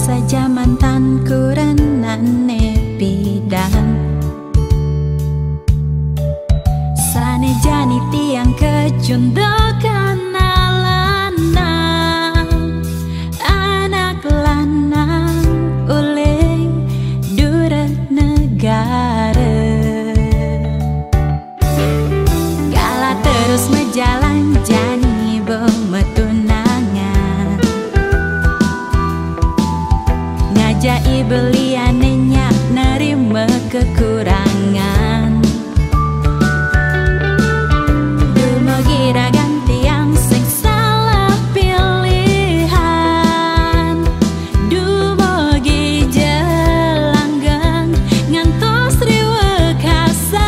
saja mantanku renane bidan. Sane jani tiang kejundokan alana, anak lanang uling dura negara. Kala terus menjalan jani bemetunangan, ngajai beliane nyak nerima kekurangan. Dumugi ganti yang sing salah pilihan, dumugi jelanggang ngantos riwekasan.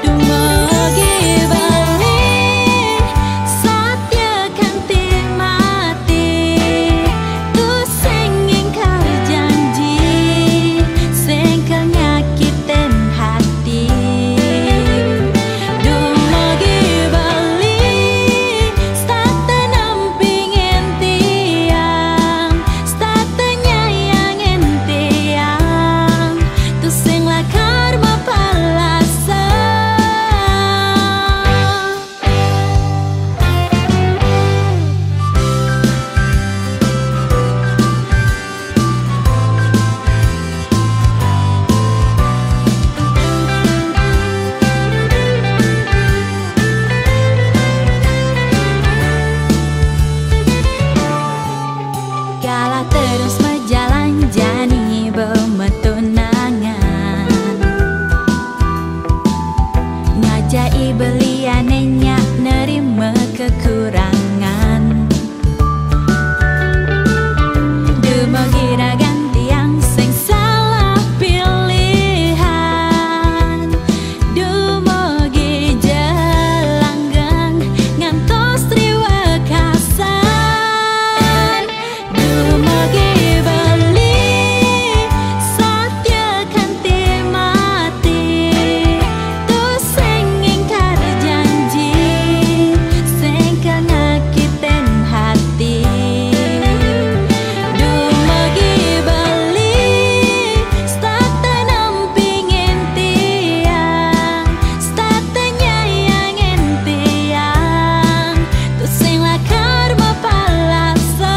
Dumugi beli satya kanti mati, tu sing ingkar janji, sing kenyakitin hati. Dumugi beli stata nampingin tiang, stata nyayangin tiang, tu sing lakar mapalasa. Kala terus berjalan jani bemetunangan, ngajai beliane nyak nerima kekurangan. Dumugi ganti yang sing salah pilihan, dumugi jelanggang ngantos riwekasan. Dumugi beli satya kanti mati, tu sing ingkar janji, sing kenyakitin hati. Dumugi beli stata nampingin tiang, stata nyayangin tiang, tu sing lakar mapalasa.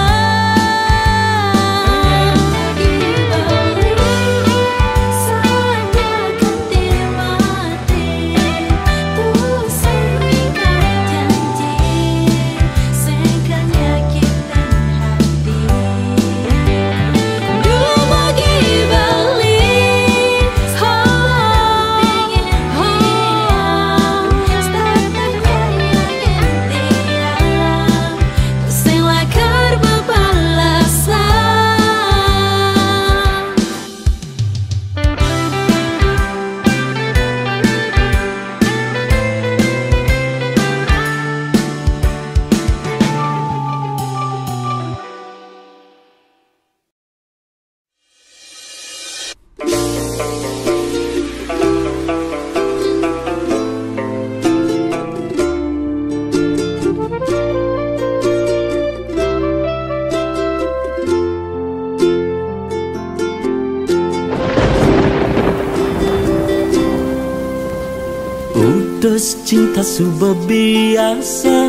Utus cinta subuh biasa,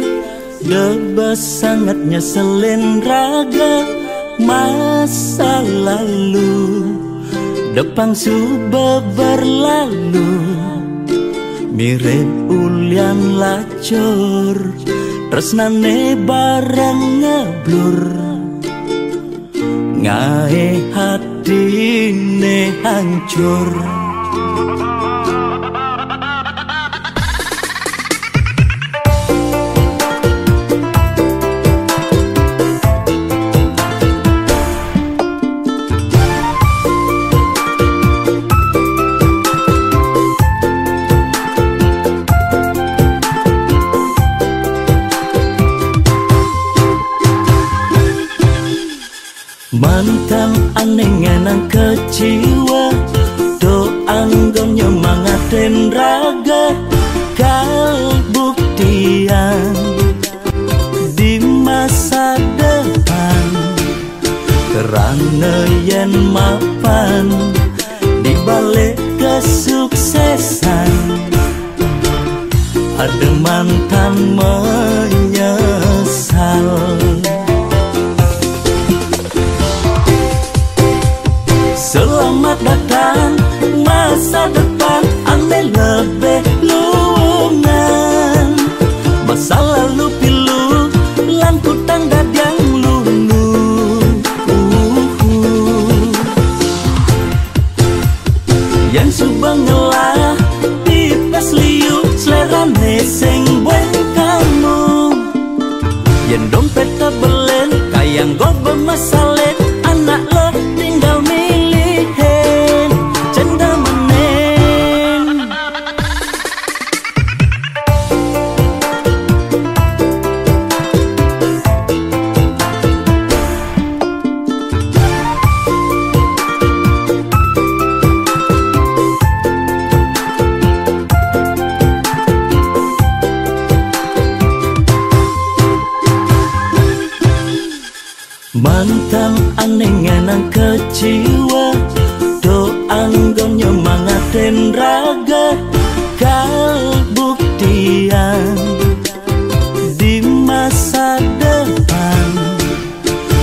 debas sangatnya selen raga. Masa lalu depan subuh berlalu, mirip ulian lacur, tresnane bareng ngeblur. Ngae hatine hancur. Mantan anengan keciwa, do anggon nyemangatin raga. Kal buktian di masa depan, Kerana yen mapan di balik kesuksesan, ada mantan menyesal. Selamat datang masa depan, andai lebih luangan. Masa lalu pilu lan kutang dadang lunu. Yang subang ngelah pipes liu selerane sing buen kamu. Yang dompet tebelen kayang go bermasalah, anak lo tinggal milihin cenda menen. Mantan anengan kecewa, doang gon nyemangatin raga. Kal buktian di masa depan,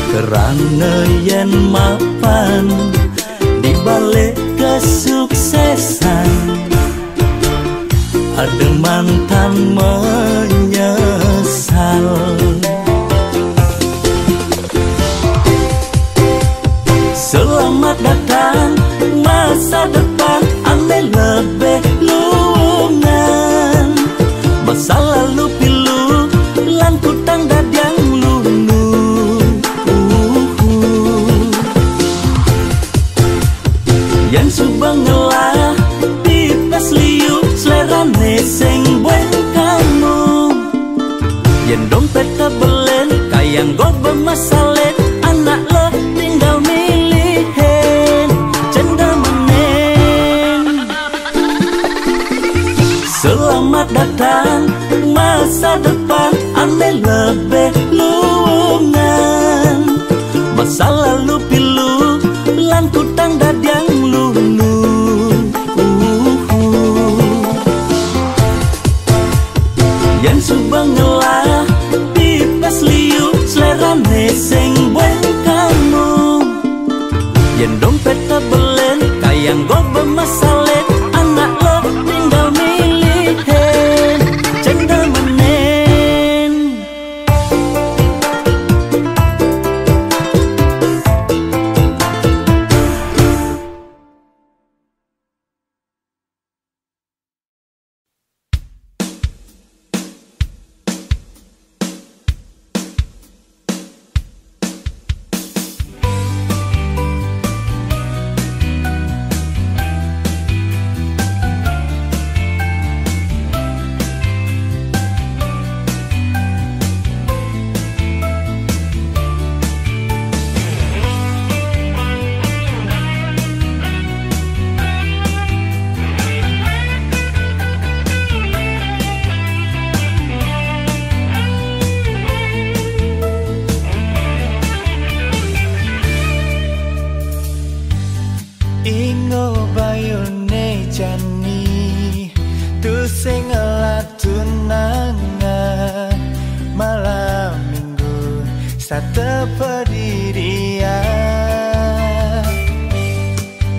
kerana yen mapan di balik kesuksesan, ada mantan menyesal. Selamat datang masa depan, andai lebih luangan. Masa lalu pilu lan kutang dadang lunu. Yang subang ngelah pipes liu selerane sing buen kamu. Yang dompet tebelen kayang go bermasalah, anak lo tinggal milihin cenda menen. Selamat datang masa depan, andai lebih luangan. Masa lalu pilu lan kutang dadang lunu. Yang subang ngelah pipes liu selerane sing buen kamu. Yang dompet tebelen kayang go bermasalah, anak lo tinggal milihin cenda menen. Ingo bayune jani tu sing tunangan malam minggu sate pendirian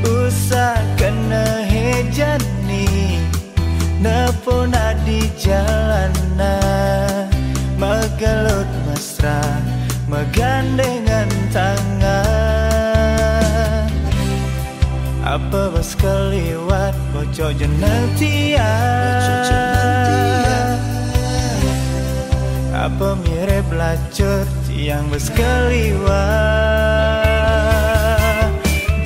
usah kena hejani nepona di jalanan megelut mesra megandengan tangan. Apa bas keliwat bocok jenentia, apa mirip lacur tiang bas keliwat.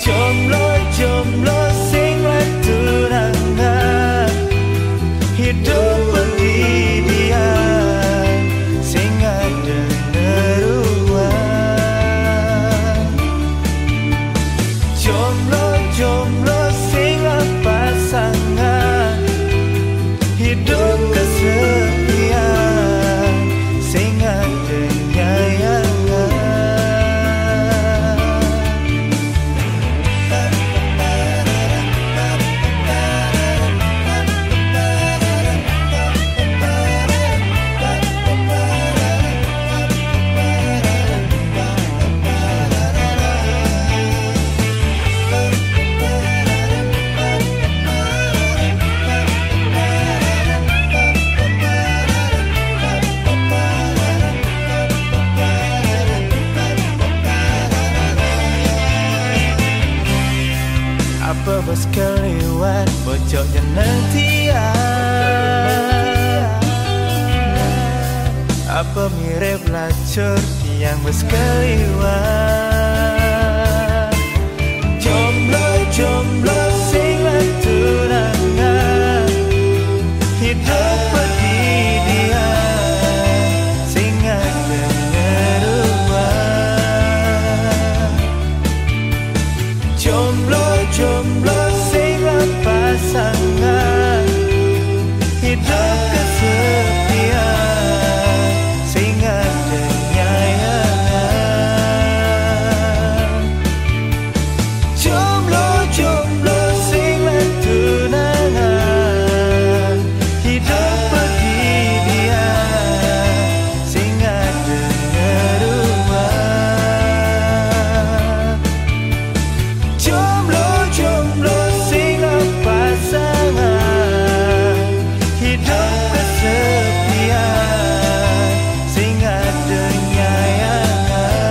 Jomblo sing tunangan hidup pendidikan sing ada neruan. Jomblo sing pasangan hidup kesepian sing ada nyayangan. Apa bos keliwat bocok jeneng tiang. Apa mirip lacur tiang bos keliwat. Jomblo sing tunangan, hidup berdidian sing ada ngeruan. Jomblo sing pasangan, hidup kesepian sing ada nyayangan. Jomblo sing tunangan, hidup berdidian sing ada ngeruan. Jomblo sing pasangan, hidup kesepian sing ada nyayangan.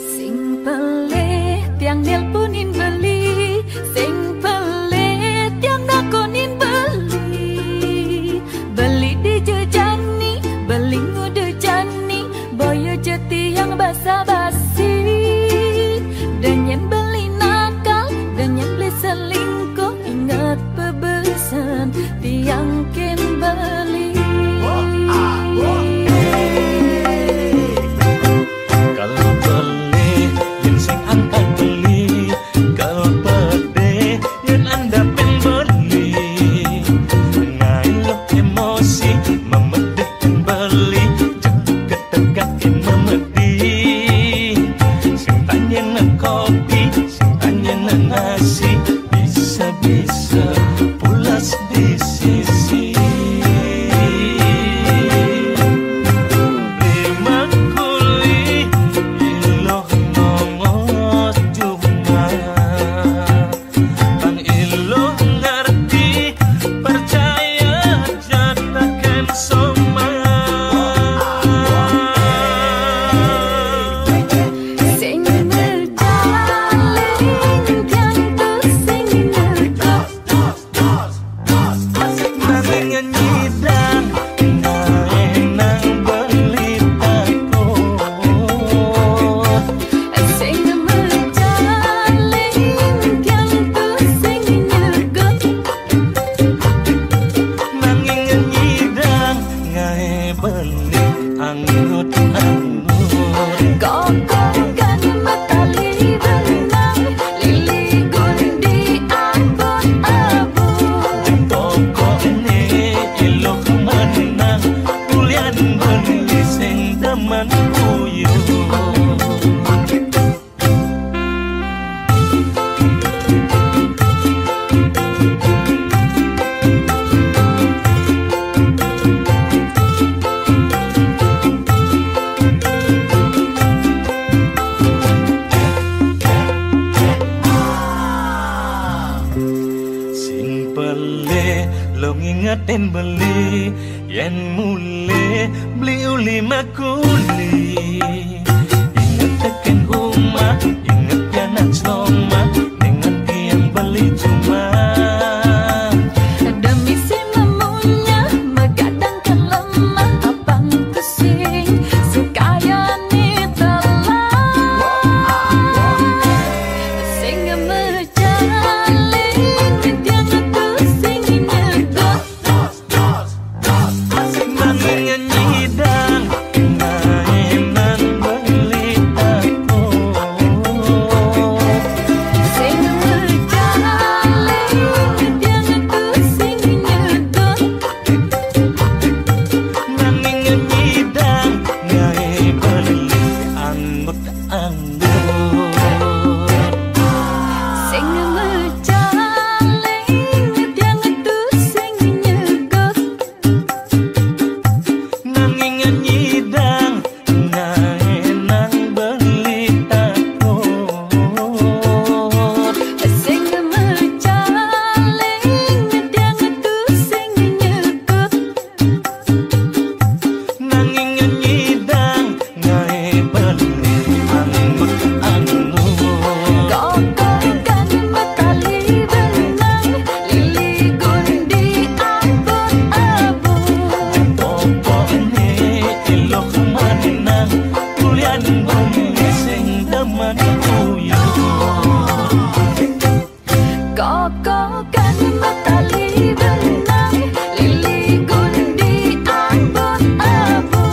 Sing peleh tiang nelponin beli, sing peleh tiang nakonin beli. Beli di jejani, beli ngude jani, boyo jeti yang basa-basi. Danyen beli nakal, danyen beli selingkuh, ingat pebesan tiang kin beli. Kalau beli yen sing angkat beli, kalau pede yen anda pembeli. Ngailep emosi memedihkan beli, jaga tegakin memedi. Sing tanya nang kopi, sing tanya nang nasi, bisa-bisa pulas di sisi. Sing berjalin tiang tu sing nergot. Dengan nyidang nang beli takut. Sing berjalin tiang tu sing nergot. Nanging nyidang ngae beli anggut-anggut. Kokongkan matali benang, lili gundi abot-abot. Pokoknya ilok menang, kulian beli sing demen kuyuh. Sing pele lo ngingetin beli, yen mule beli uli makuli. Ingat tekan rumah, ingat anak soma, dengan tiang beli cuma. Demi si memunya megadangkan lemah, abang pusing sekaya ni telah. Sing berjalin tiang tu sing nergot. Nanging nyidang anggur. Sing mecaling tiang tu sing nyegot Nanging nyidang nang beli takut. sing mecaling tiang tu sing nyegot Nanging nyidang beli anggur. kokongkan metali benang lili gundi abot-abot Pokoknya ilok manang kulian bumi sing demen uyuh. kokongkan metali benang lili gundi abot-abot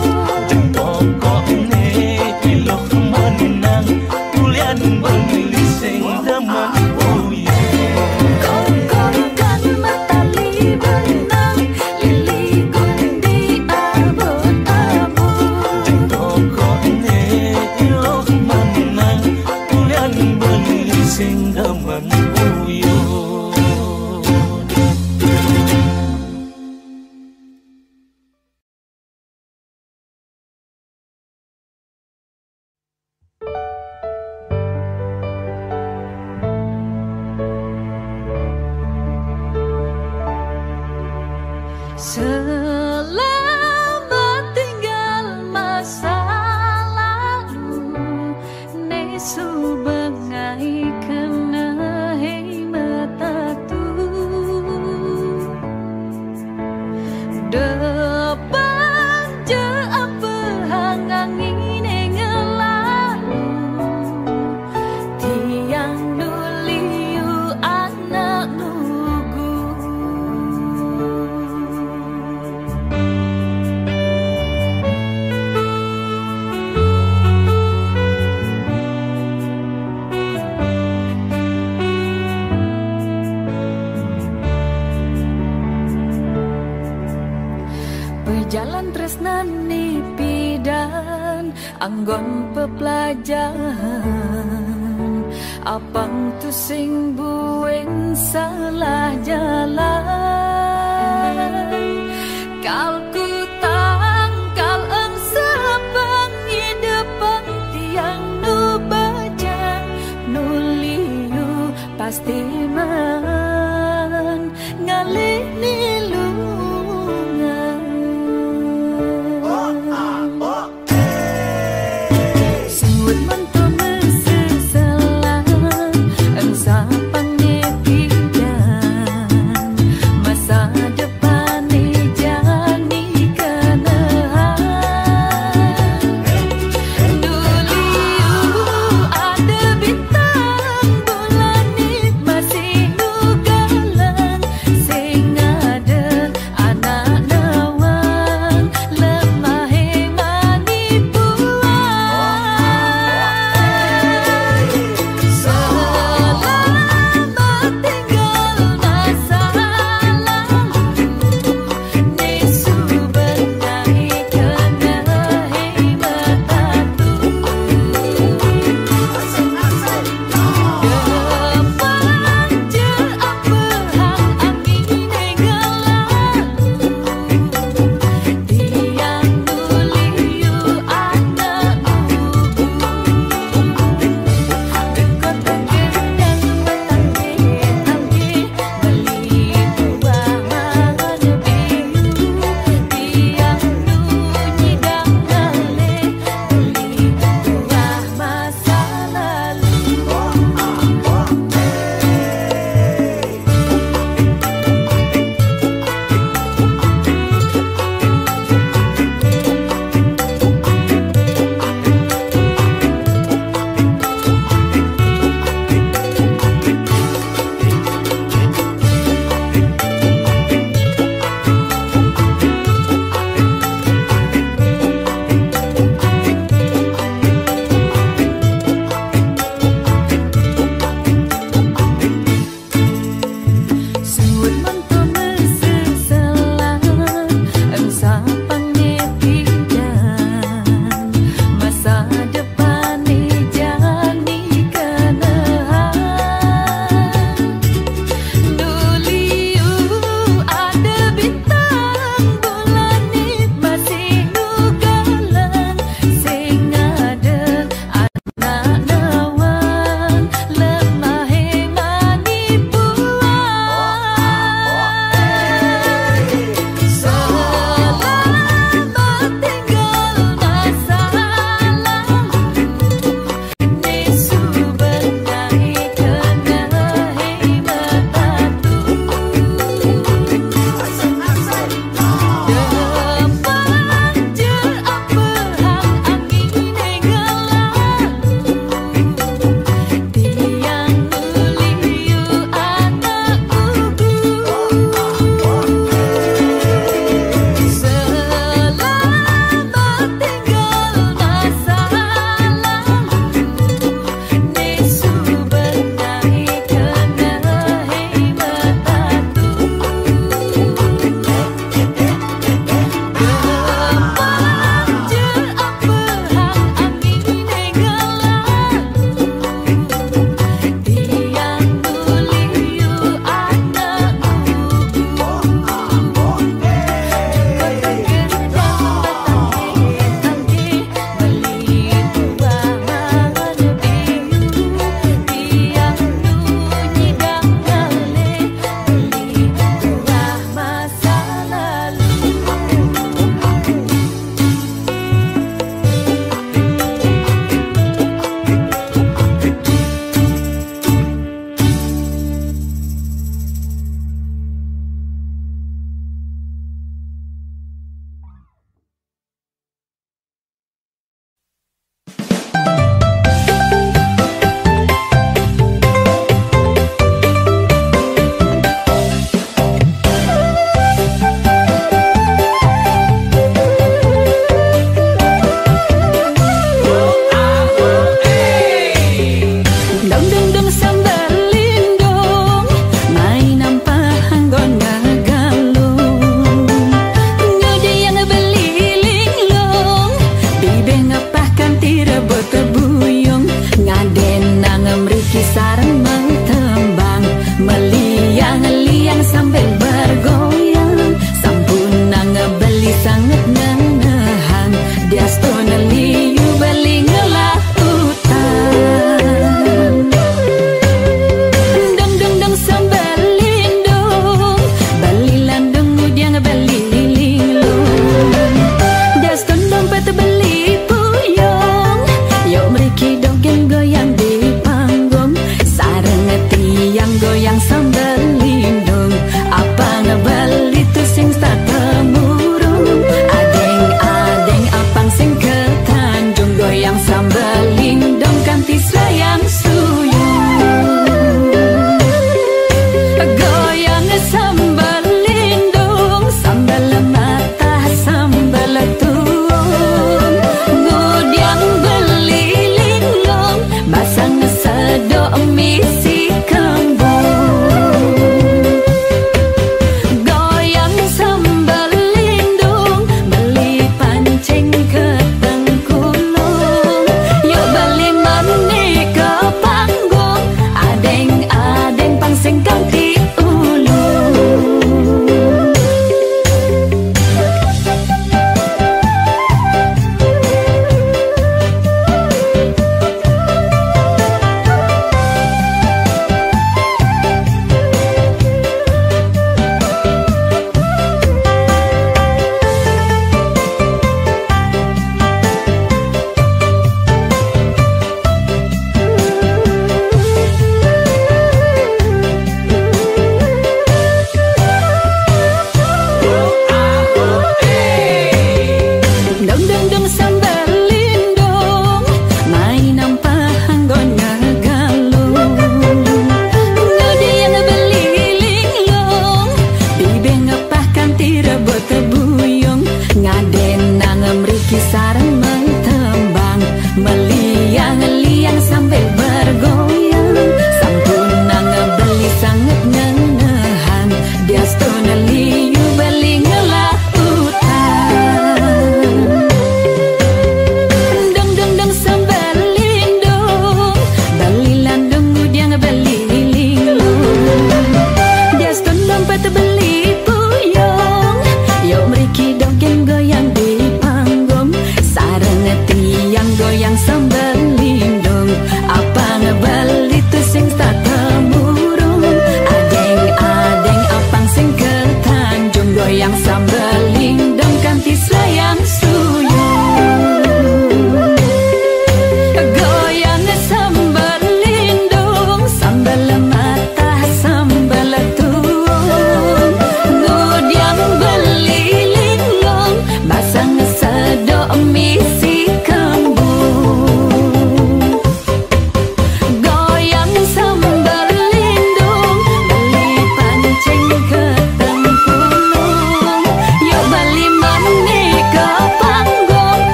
Pokoknya ilok manang kulian bumi sing demen uyuh. kokongkan metali benang lili gundi abot-abot Pokoknya ilok manang kulian bumi sing demen uyuh. Selamat tinggal masa lalu nesu bengai kena hei metatu depan je apa hangangin ngelalu tiang nuliu anak nugu. Berjalan tresnani pidan anggon pepelajaran apang tu sing bueng salah jalan kalku tangkal eng sepang hidupang tiang nu baca nuliu pasti man ngalih nilungan Sewut manto meseselan eng sapang nepidan masa depan ni jani kenahan Nuliu ada bintang bulan ni masih nu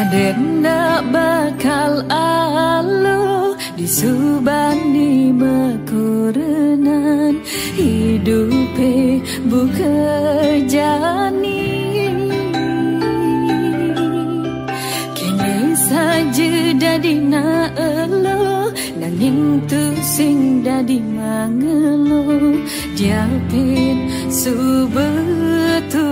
Kadena bakal alu disubani mekurenan hidupe bukerjani kini saja dadi na elo nanging tu sing dadi mangelo diapin subetuyo.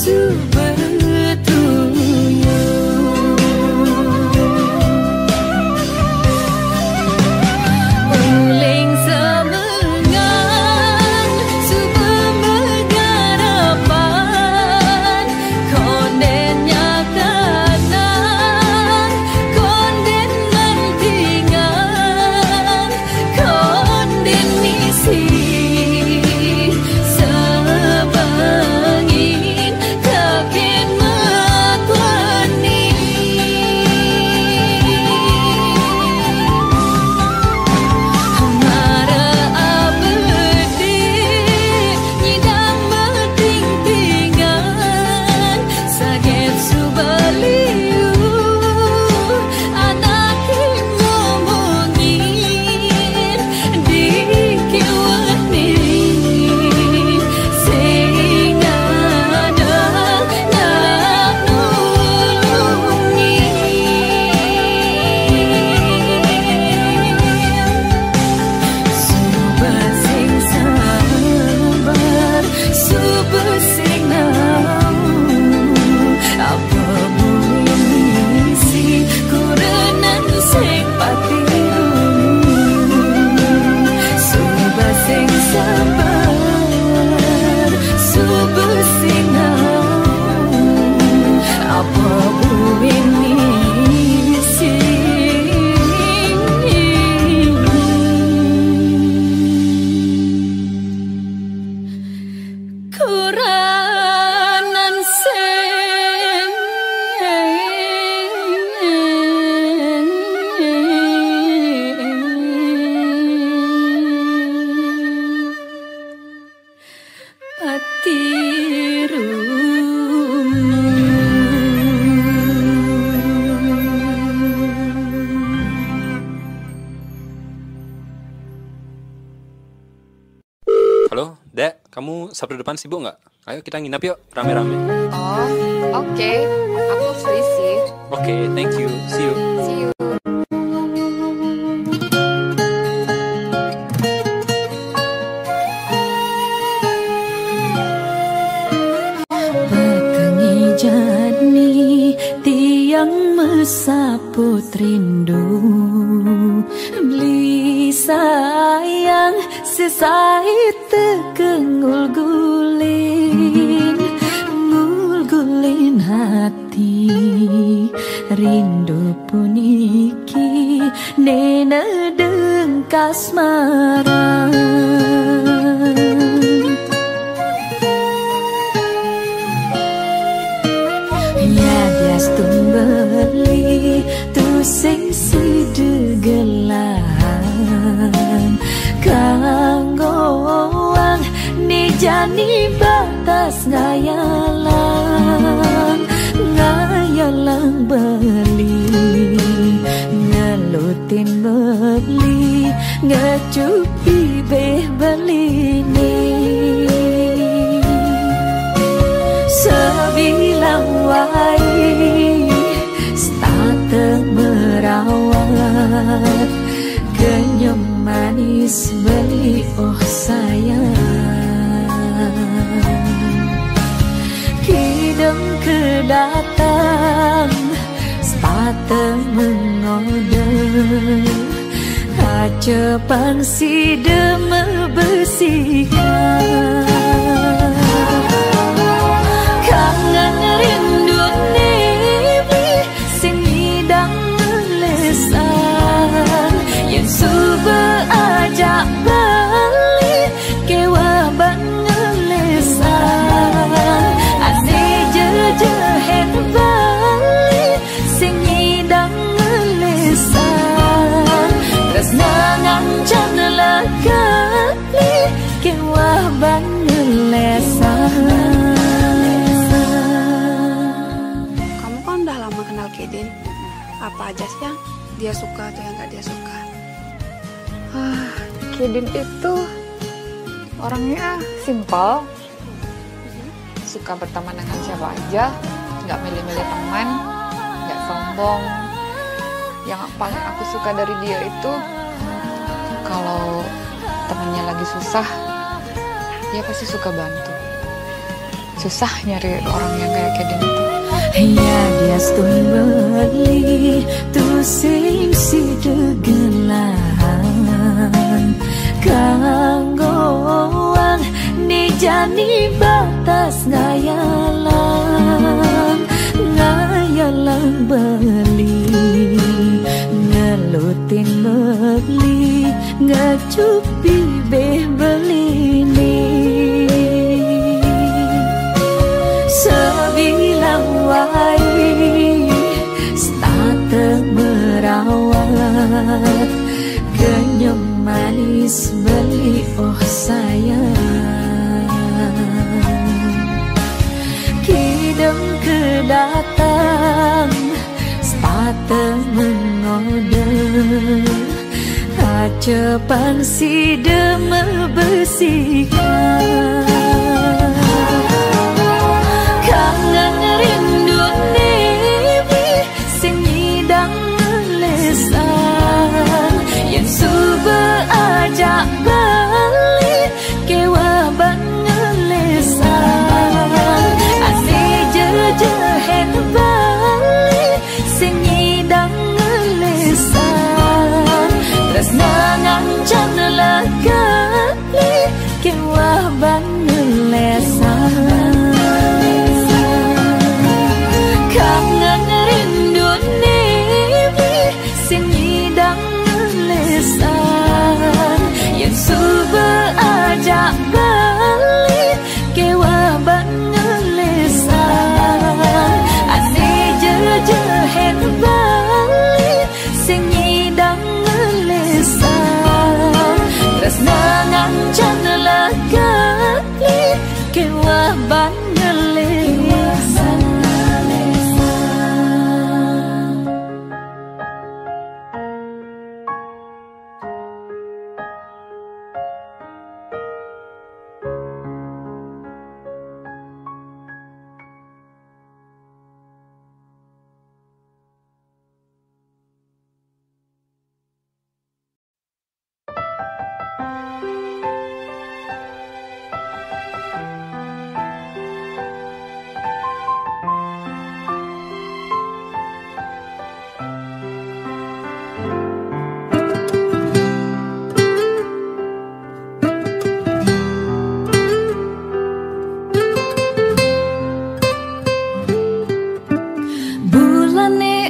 Sebangin Sabtu depan sibuk nggak? Ayo kita nginap yuk, rame-rame. Oh, oke. Aku free sih. Oke, thank you. See you. See you. Petengi jani tiang mesaput rindu, beli sayang sesai tekengul gulin, ngul-gulin hati rindu puniki nena dengkas marang. Ya dias tumbeli tu sing sidegelahan kanggoang ni jani batas ngayalang beli ngelutin beli ngecupi beh beli nih sebilang wai starte merawat kenyam manis beli oh sayang hidung kedatang starte mengode aja pangsi deme bersihkan kangen rindu nebi sing hidang melesan yang suba ajak balik kewa bangelesan ane jejehet balik sing hidang melesan tresna ngancan lekali kewa bangelesan. Kedin, apa aja sih yang dia suka atau yang gak dia suka? Kedin itu orangnya simpel, suka berteman dengan siapa aja, nggak milih-milih teman, nggak sombong. Yang paling aku suka dari dia itu kalau temannya lagi susah, dia pasti suka bantu. Susah nyari orang yang kayak Kedin itu. Ya dia beli tu sing sidegelahan kanggoang ni jani batas ngayalang beli ngelutin beli ngecupi beh beli nih sebilang wai starte merawat kenyam manis beli oh sayang kidem kedatang starte mengode aja pangsi deme bersihkan kangen rindu nebi sing hidang melesan yang suba ajak balik kewa bangelesan ane jejehet balik sing hidang melesan tresna ngancan lekali kewa bangelesan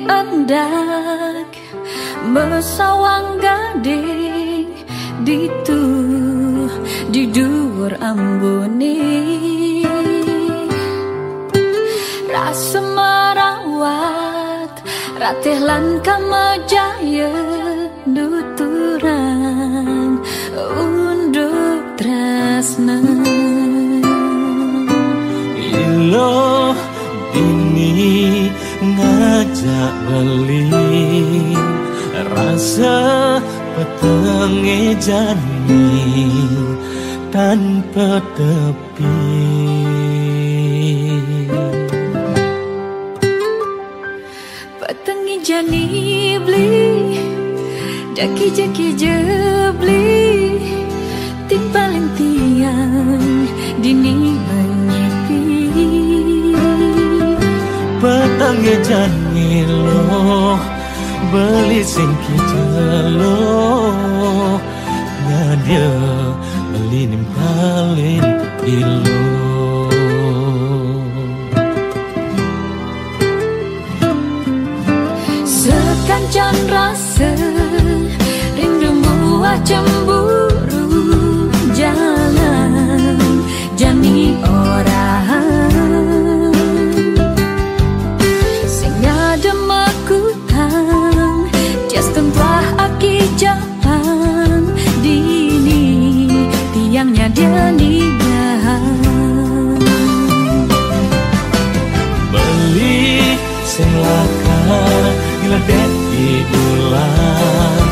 endak mesawang gading ditu di dhuwur ambune rasa merawat ratih lan kamajaya nuturan unduk tresna ilo ini ngajak beli rasa petenge jani tanpa tepi petenge jani beli jaki-jaki jebli timpaling tiang dini menyepi petenge jani lo beli singki jelo ngadia beli nimpalin ilo sekancan rasa rindumu cemburu jalan jani orang sing ada makutang jas tempah aki jalan dini tiangnya dia nidahan beli sing lakar ngeledek di bulan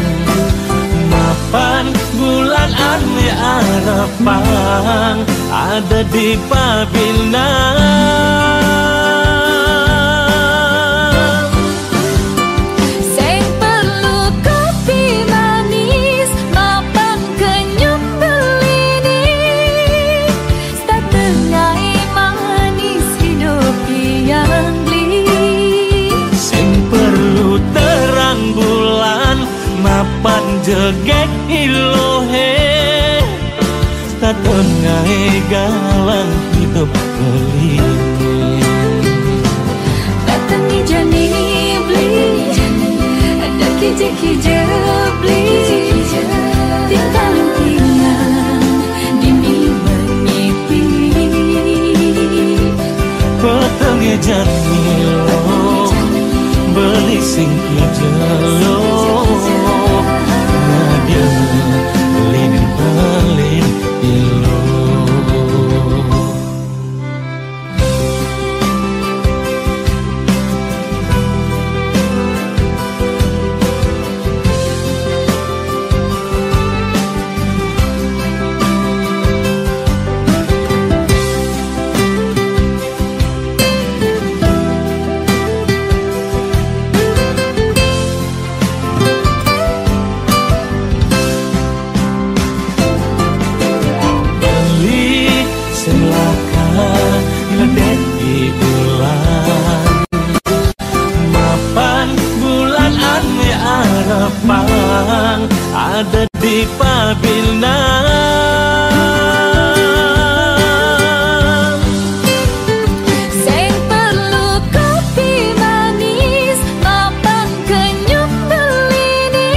mapan bulan ane harapan ada di Pabinan sing perlu kopi manis mapan kenyum belini setengah manis hidup yang beli sing perlu terang bulan mapan jegek ilohe setengah galang hidup beli datangi jani beli ada kije-kije beli tinggalin tiang dini menyepi petenge jani lo beli singki jelo ngadia beli nimpalin ilo ada di Pabinan sing perlu kopi manis mapan kenyum belini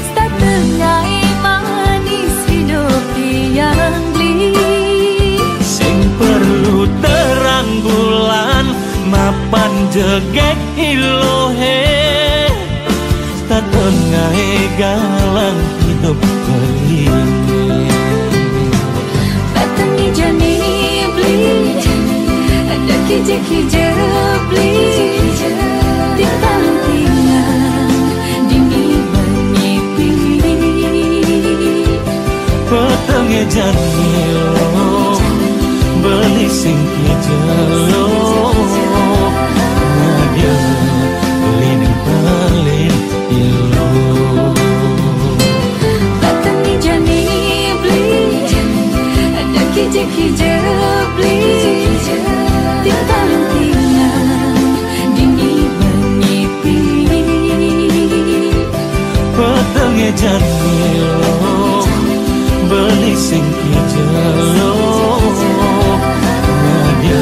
setengah manis hidup yang beli sing perlu terang bulan mapan jegek ilohe setengah galang hidup beli datangi jani beli ada kije-kije beli tinggalin tiang dini menyepi petenge jani lo beli singki jelo ngadia beli nimpalin ilo datangi jani beli ada kije-kije beli tinggalin tiang dini menyepi petenge jani lo beli singki jelo ngadia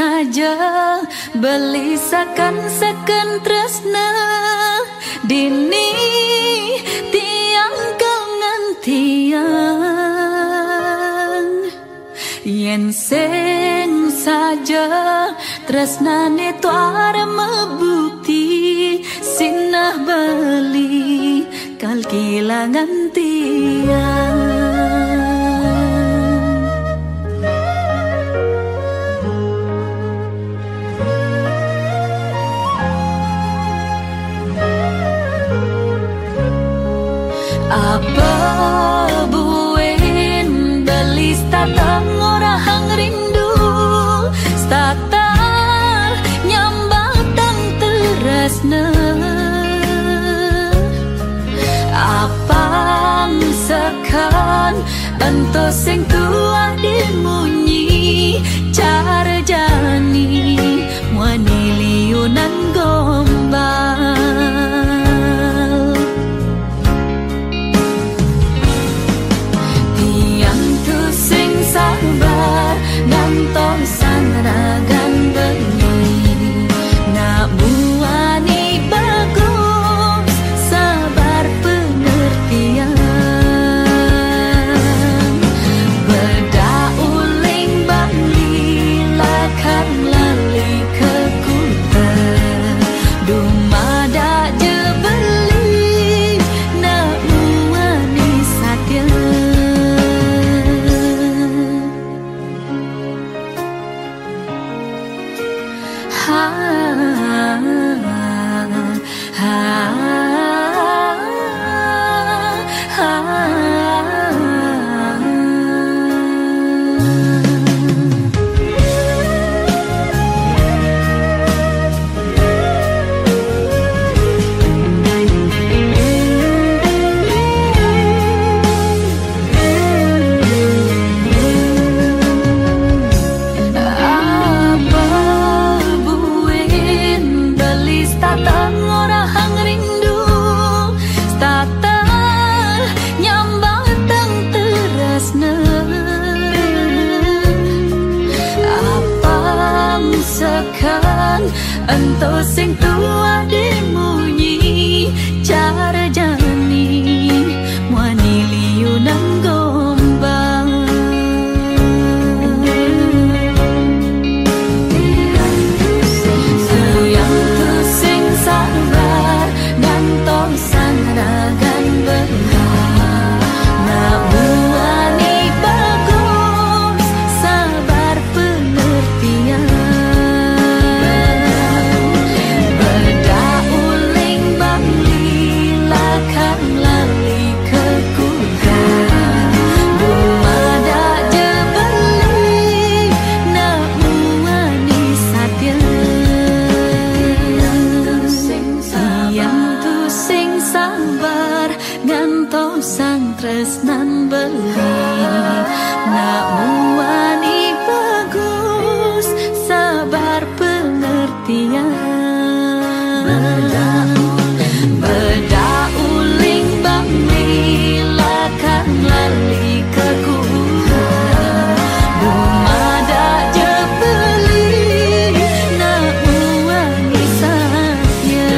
saja belisakan tresna dini tiang kangen tiang yen sing saja tresnane tuara mebukti sinah beli kal kilangan tiang. Apa buen belis tatang orang rindu stata nyambatang teresna apang sekan ento sing tua dimunyi cara jani wani liunan gombal sabar ngantos sanragan bengi nak buani bagus sabar pengertian beda uling bali lakan lali ke kuta dumada je beli nak buani satya. Ento sing tua dimunyi cara jani wani liunan gombang sayang tu sing sabar gantong sanragan bengar nak buani bagus sabar pengertian sang tresnan beli nak muani bagus sabar pengertian beda uling bangli lakan lali ke kuda dumada je beli nak muani satya.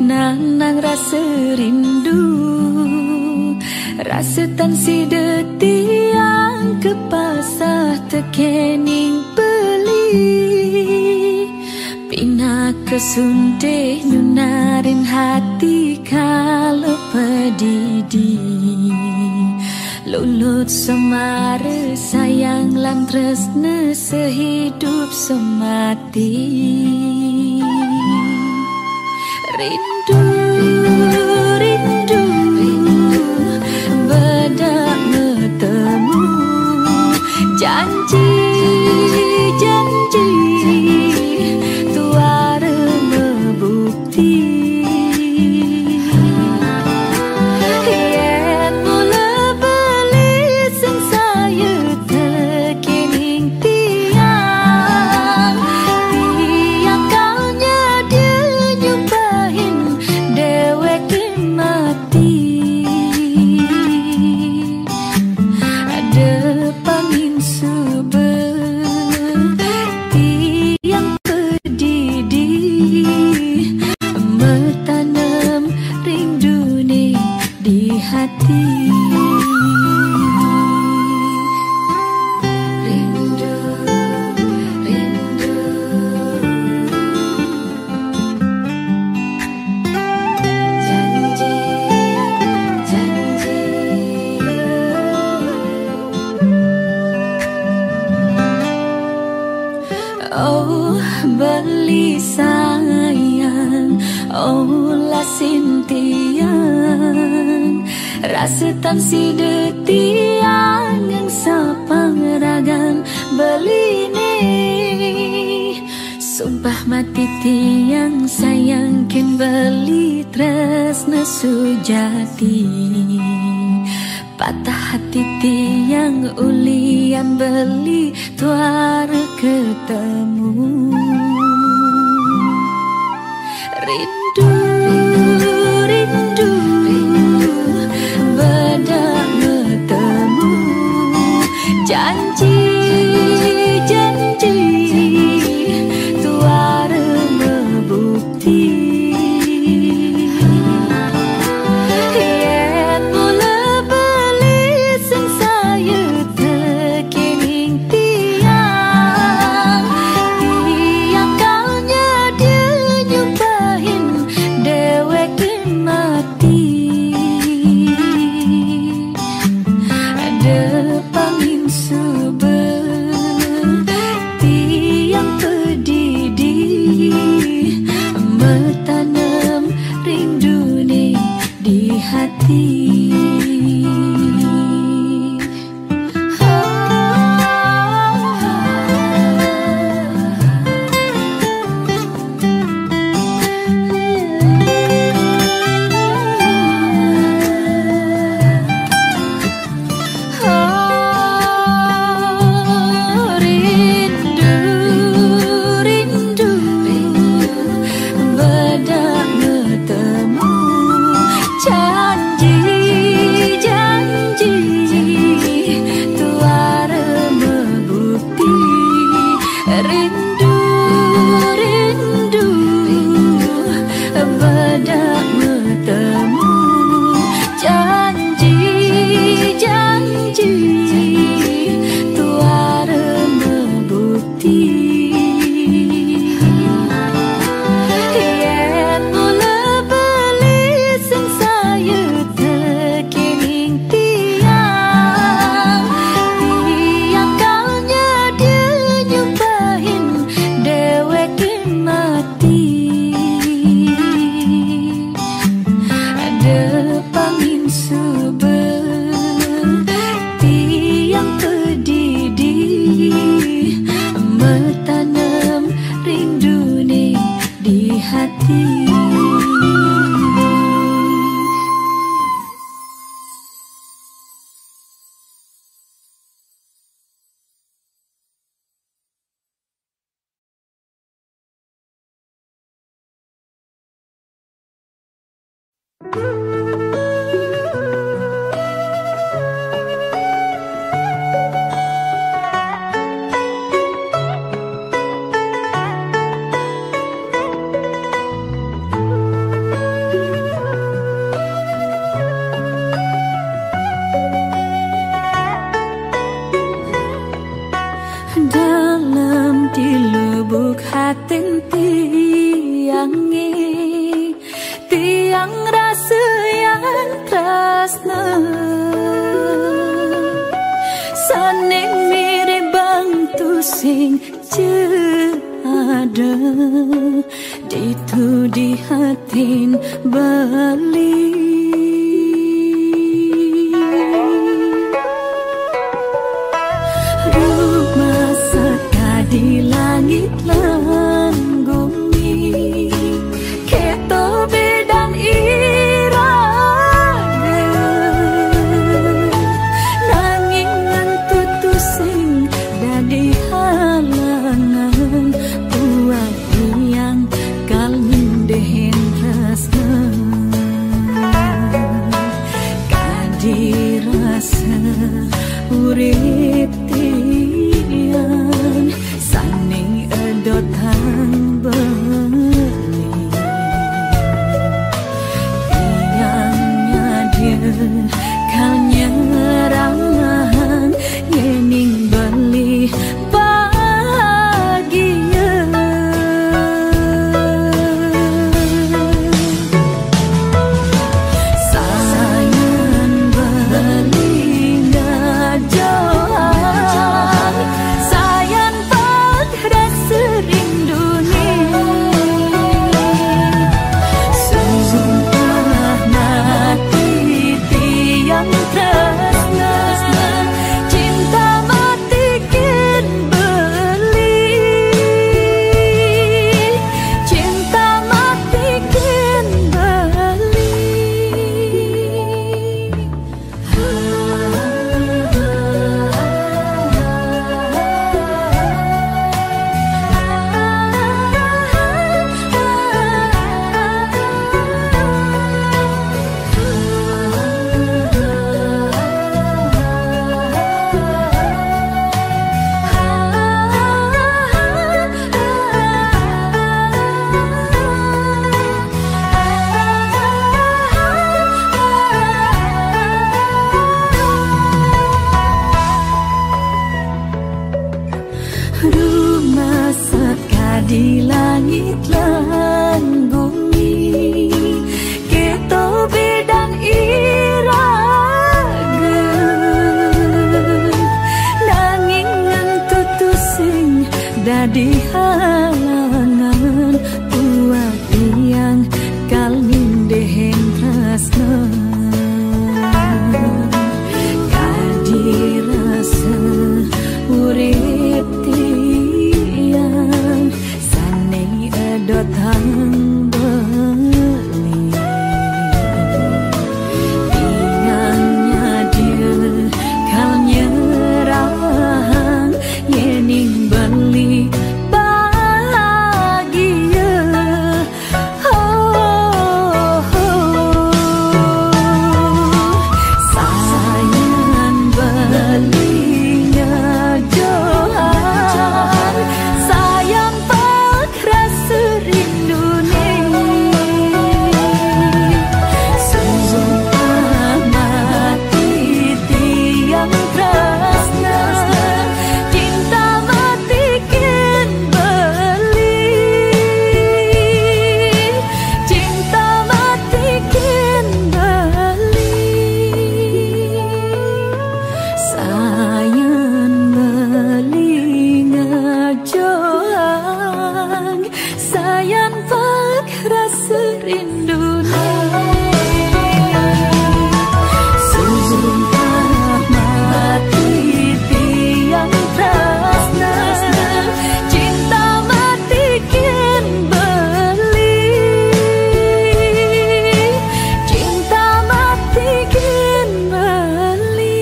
Nanang rasa rindu, rasa tan si detiang kepasah tekening beli. Pina kesundeh nyunarin hati kalau pedidi. Lulut semara sayang lan tresna sehidup semati. Rindu, rindu, bedak bertemu. Janji, janji, tuara membukti. Yen mula beli sing saya terkening tiang. Tiang kaunya dia nyumpahin dewek mati. Ada pangin seperti yang berdidih, metanam rindu nih di hati. Rindu, rindu, janji, janji. Oh beli sayang, oh lah sintiang. Rasa tan si detiang yang sapang ragan beli nih. Sumpah mati tiang sayang ken beli tresna sujati. Patah hati tiang ulian beli tuara ketemu. Rindu, rindu, rindu, bedak bertemu. Janji, janji, tuara membukti. Yen mula beli sing saya terkening tiang. Tiang kaunya dia nyumpahin dewek mati. Ada pangin seperti yang berdidih, metanam rindu nih di hati. Rindu, rindu, bedak bertemu. Janji, janji, tuara membukti. Rindu, rindu, bedak bertemu. Janji, janji, tuara membukti. Yen mula beli sing saya terkening tiang. Tiang kaunya dia nyumpahin dewek mati. Ada pangin seperti yang berdidih, metanam rindu nih di hati. tiange tiang rasa yang tresna saning mirip bang tusing ada ditu di hatin Bali rumah sekadi langit lan bumi keto bedan irade nanging ngantutu sing dadi halangan buat yang kal mindehen rasna kadi rasa urip tiang saning edotang beli tiangnya dia kal nyerangan yening beli bahagia sayang beli ngajohan sayang pada serindu sumpah mati tiang tresna cinta mati kin beli cinta mati kin rumah sekadi langit lan bumi keto bedan irage nanging ngantutu sing dadi halangan buat yang kal mindehen tresna kadi rasa urip tiang saning edotang beli tiangnya dia kal nyerang yening beli bahagia sayang beli ngajohan sayang pakra serindu sumpah mati tiang tresna cinta mati kin beli cinta mati kin beli sayang beli ngajohan sayang pakra serindu sumpah mati tiang tresna cinta mati kin beli cinta mati kin beli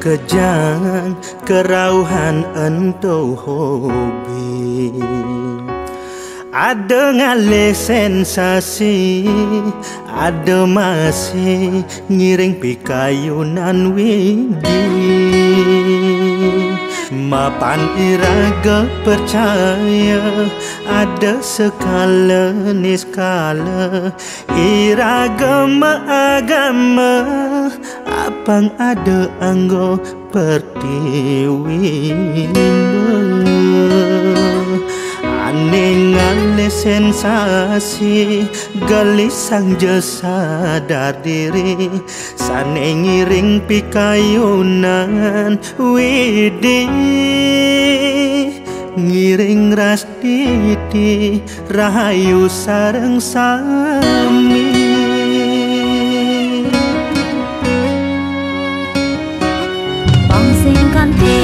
kejang kerauhan ento hobi. Ada ngale sensasi, ada masih ngiring pikayunan widi. Mapan iraga percaya, ada sekala niskala. Iraga agama, apang ada anggo pertiwi. Aneh sensasi, gelisang jasa sadar diri. Sane ngiring pikayunan widi, ngiring ras didi rahayu sareng sami. Pangsing kanti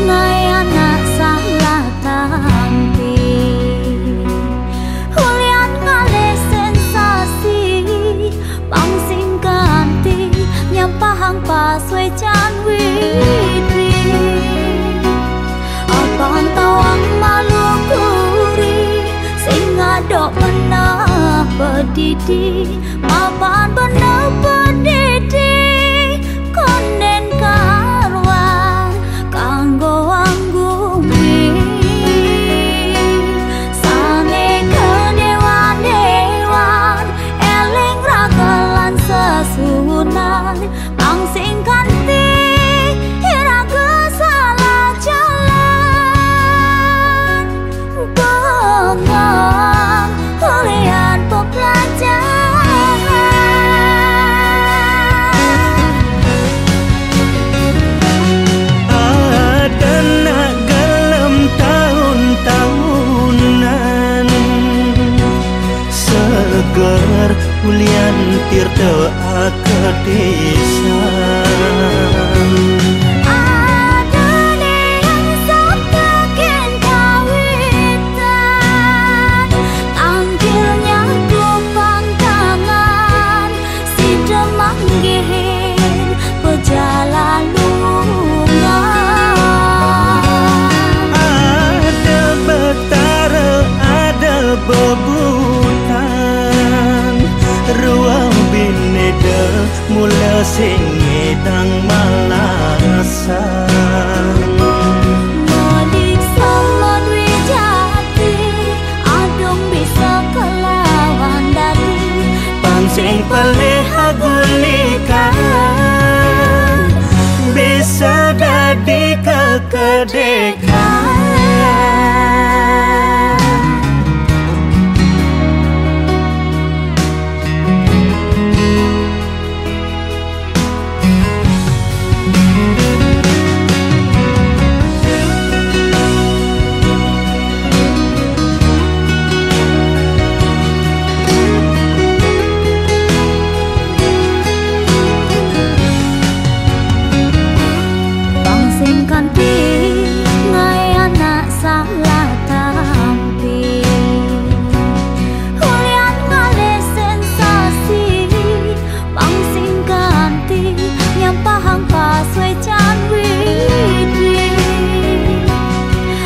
ngayana salah tampi, hulian ngale sensasi. Pangsing kanti nyampahang paswe can widi, abang tawang malukuri sing ngadok benah pedidi. Mapan benah pedidi konden karwan kanggo anggumi. Sange kedewan-dewan eling ragalan sesunan. Pangsing kanti iraga salah jalan, bengang hulian pepelajaran. Segar ulian tirta ke desa. Ada yang sabtaken kawitan, tanggilnya kupang tangan. Si demanggihin pejalan lungan. Ada betara, ada bebutan, ruang bineda mula singedang malasan. Modik sama dwi jati, adong bisa kelawan dati. Pangsing pelih agulikan, bisa dadi kekedekan. Pangsing kanti ngayana salah tampi, hulian ngale sensasi. Pangsing kanti nyampahang paswe can widi,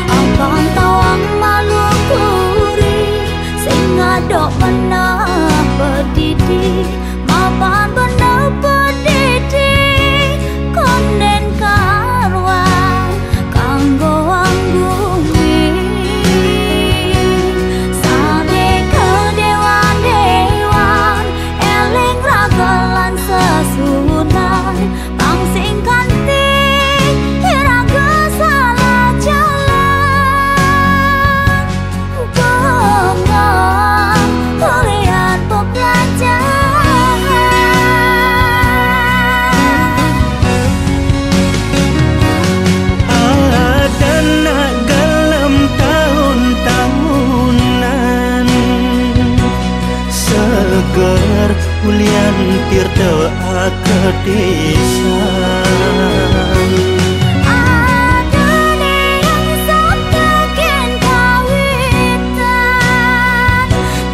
abang tawang malukuri sing ngadok benah pedidi. Mapan benah pedidi konden karwan kanggo anggumi. Sane kedewan-dewan eling ragalan sesunan. Pangsing kanti iraga salah jalan, bengang hulian pepelajaran. Ada nak gelem tahun-tahunan, segar ulian tirta ke desa. Ada yang sabtaken kawitan,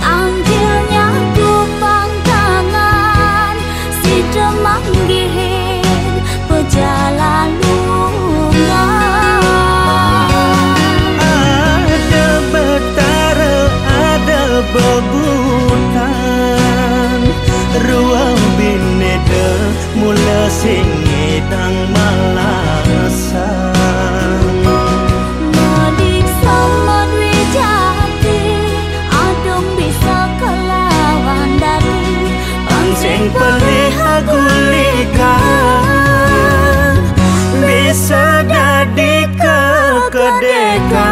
tanggilnya kupang tangan. Si demanggihin pejalan Sing pelih agulikan bisa dadi kekedekan